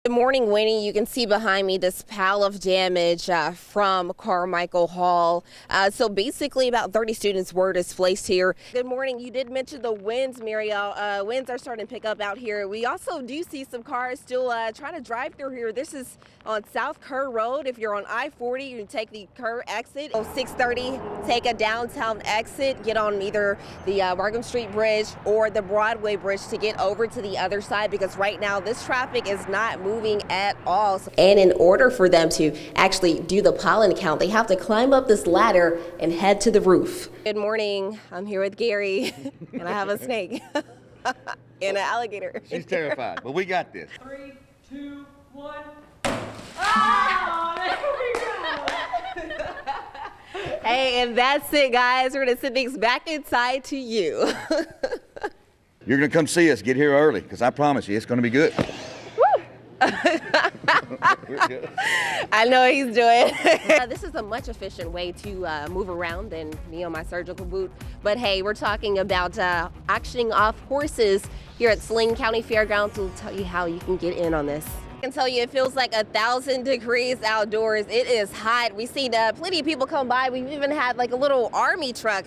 Good morning, Winnie. You can see behind me this pile of damage from Carmichael Hall. So basically about 30 students were displaced here. Good morning. You did mention the winds, Mariel. Winds are starting to pick up out here. We also do see some cars still trying to drive through here. This is on South Kerr Road. If you're on I-40, you can take the Kerr exit. 630, take a downtown exit, get on either the Markham Street Bridge or the Broadway Bridge to get over to the other side, because right now this traffic is not moving at all. And in order for them to actually do the pollen count, they have to climb up this ladder and head to the roof. Good morning. I'm here with Gary, and I have a snake and an alligator. She's terrified, but we got this. 3, 2, 1. Oh, there we go. Hey, and that's it, guys. We're gonna send things back inside to you. You're gonna come see us. Get here early, because I promise you, it's gonna be good. I know what he's doing. This is a much efficient way to move around than me on my surgical boot. But hey, we're talking about auctioning off horses here at Saline County Fairgrounds. We'll tell you how you can get in on this. I can tell you it feels like 1,000 degrees outdoors. It is hot. We've seen plenty of people come by. We've even had like a little army truck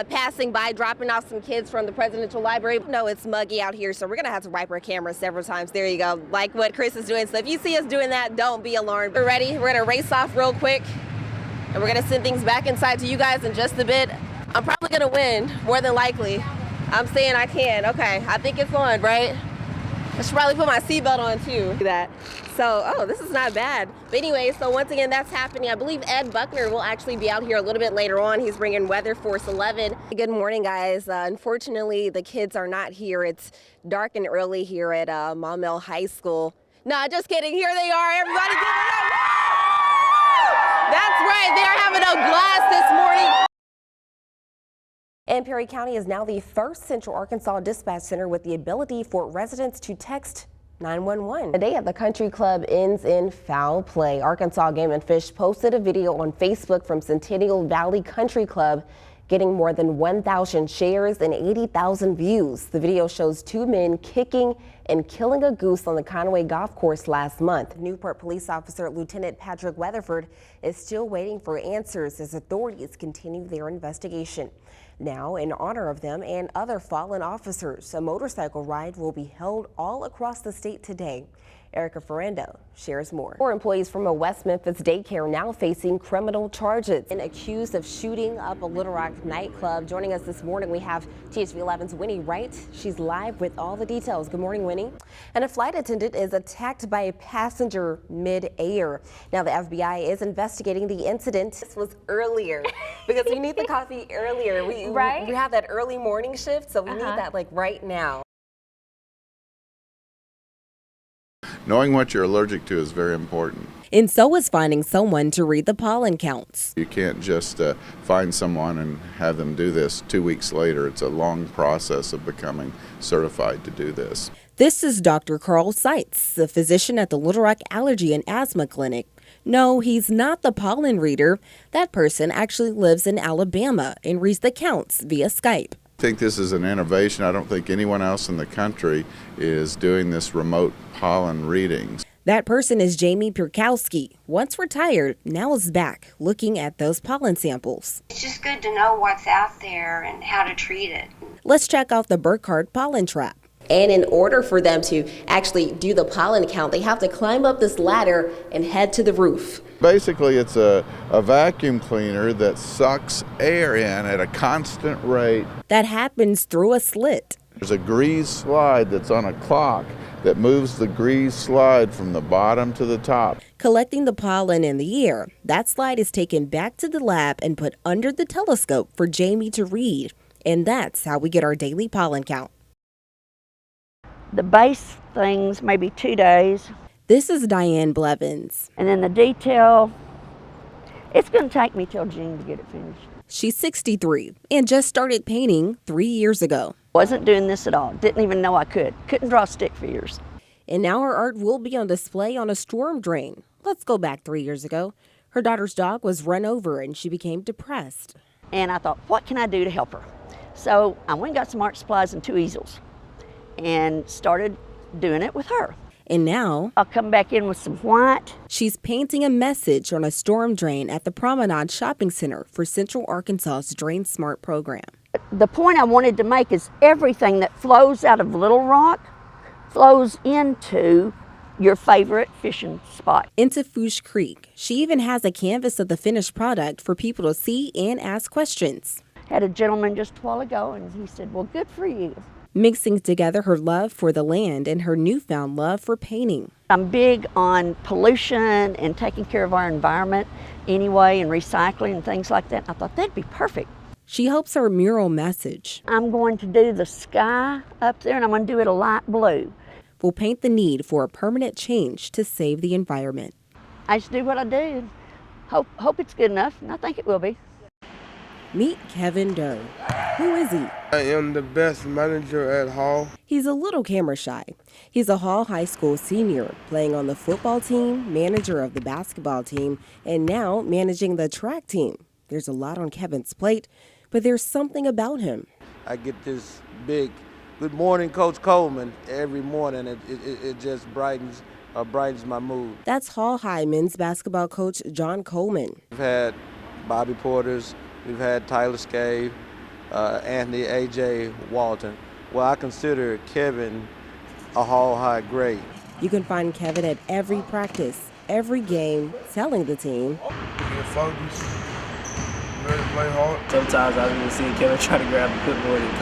passing by, dropping off some kids from the Presidential Library. No, it's muggy out here, so we're gonna have to wipe our camera several times. There you go, like what Chris is doing. So if you see us doing that, don't be alarmed. We're ready. We're gonna race off real quick, and we're gonna send things back inside to you guys in just a bit. I'm probably gonna win, more than likely. I'm saying I can. Okay, I think it's on, right? I should probably put my seatbelt on too. Look at that. So, oh, this is not bad. But anyway, so once again, that's happening. I believe Ed Buckner will actually be out here a little bit later on. He's bringing Weather Force 11. Good morning, guys. Unfortunately, the kids are not here. It's dark and early here at Maumelle High School. No, just kidding. Here they are. Everybody give it up. That's right. They're having a blast this morning. And Perry County is now the first Central Arkansas dispatch center with the ability for residents to text 911. The day at the country club ends in foul play. Arkansas Game and Fish posted a video on Facebook from Centennial Valley Country Club, getting more than 1,000 shares and 80,000 views. The video shows two men kicking and killing a goose on the Conway Golf Course last month. Newport Police Officer Lieutenant Patrick Weatherford is still waiting for answers as authorities continue their investigation. Now, in honor of them and other fallen officers, a motorcycle ride will be held all across the state today. Erica Ferrando shares more. 4 employees from a West Memphis daycare now facing criminal charges and accused of shooting up a Little Rock nightclub. Joining us this morning, we have THV 11's Winnie Wright. She's live with all the details. Good morning, Winnie. And a flight attendant is attacked by a passenger mid-air. Now, the FBI is investigating the incident. This was earlier because we need the coffee earlier. We have that early morning shift, so we need that like right now. Knowing what you're allergic to is very important. And so is finding someone to read the pollen counts. You can't just find someone and have them do this 2 weeks later. It's a long process of becoming certified to do this. This is Dr. Carl Seitz, a physician at the Little Rock Allergy and Asthma Clinic. No, he's not the pollen reader. That person actually lives in Alabama and reads the counts via Skype. I think this is an innovation. I don't think anyone else in the country is doing this remote pollen readings. That person is Jamie Pierkowski. Once retired, now is back looking at those pollen samples. It's just good to know what's out there and how to treat it. Let's check off the Burkhardt pollen trap. And in order for them to actually do the pollen count, they have to climb up this ladder and head to the roof. Basically, it's a vacuum cleaner that sucks air in at a constant rate. That happens through a slit. There's a grease slide that's on a clock that moves the grease slide from the bottom to the top, collecting the pollen in the air. That slide is taken back to the lab and put under the telescope for Jamie to read. And that's how we get our daily pollen count. The base things, maybe 2 days. This is Diane Blevins. And then the detail, it's going to take me till June to get it finished. She's 63 and just started painting 3 years ago. Wasn't doing this at all. Didn't even know I could. Couldn't draw stick figures. And now her art will be on display on a storm drain. Let's go back 3 years ago. Her daughter's dog was run over and she became depressed. And I thought, what can I do to help her? So I went and got some art supplies and 2 easels and started doing it with her. And now, I'll come back in with some white. she's painting a message on a storm drain at the Promenade Shopping Center for Central Arkansas's Drain Smart program. The point I wanted to make is everything that flows out of Little Rock flows into your favorite fishing spot. Into Fouche Creek, she even has a canvas of the finished product for people to see and ask questions. Had a gentleman just a while ago, and he said, well, good for you. Mixing together her love for the land and her newfound love for painting. I'm big on pollution and taking care of our environment anyway, and recycling and things like that. I thought that'd be perfect. She hopes her mural message I'm going to do the sky up there, and I'm going to do it a light blue. will paint the need for a permanent change to save the environment. I just do what I do. Hope it's good enough, and I think it will be. Meet Kevin Doe. Who is he? I am the best manager at Hall. He's a little camera shy. He's a Hall High School senior, playing on the football team, manager of the basketball team, and now managing the track team. There's a lot on Kevin's plate, but there's something about him. I get this big "Good morning, Coach Coleman" every morning. It just brightens my mood. That's Hall High men's basketball coach John Coleman. We've had Bobby Porters, we've had Tyler Scave, Anthony A.J. Walton. Well, I consider Kevin a Hall High great. You can find Kevin at every practice, every game, telling the team, Get focused, ready to play hard. Sometimes I've even seen Kevin try to grab the clipboard and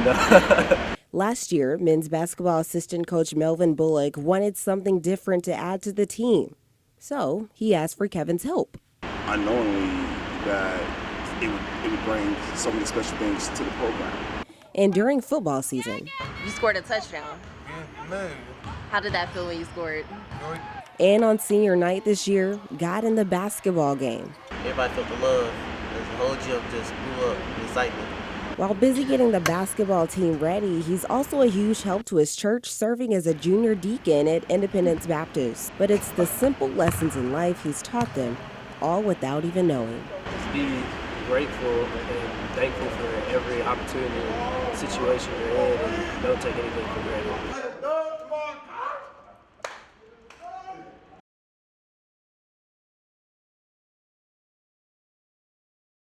coach. Last year, men's basketball assistant coach Melvin Bullock wanted something different to add to the team. So he asked for Kevin's help. Unknowingly, that it would bring so many special things to the program. And during football season, You scored a touchdown. Yeah, man. How did that feel when you scored? and on senior night this year, got in the basketball game. Everybody felt the love. The whole gym just blew up with excitement. While busy getting the basketball team ready, he's also a huge help to his church, serving as a junior deacon at Independence Baptist. But it's the simple lessons in life he's taught them, all without even knowing. Just be grateful and thankful for every opportunity and situation you're in, and don't take anything for granted.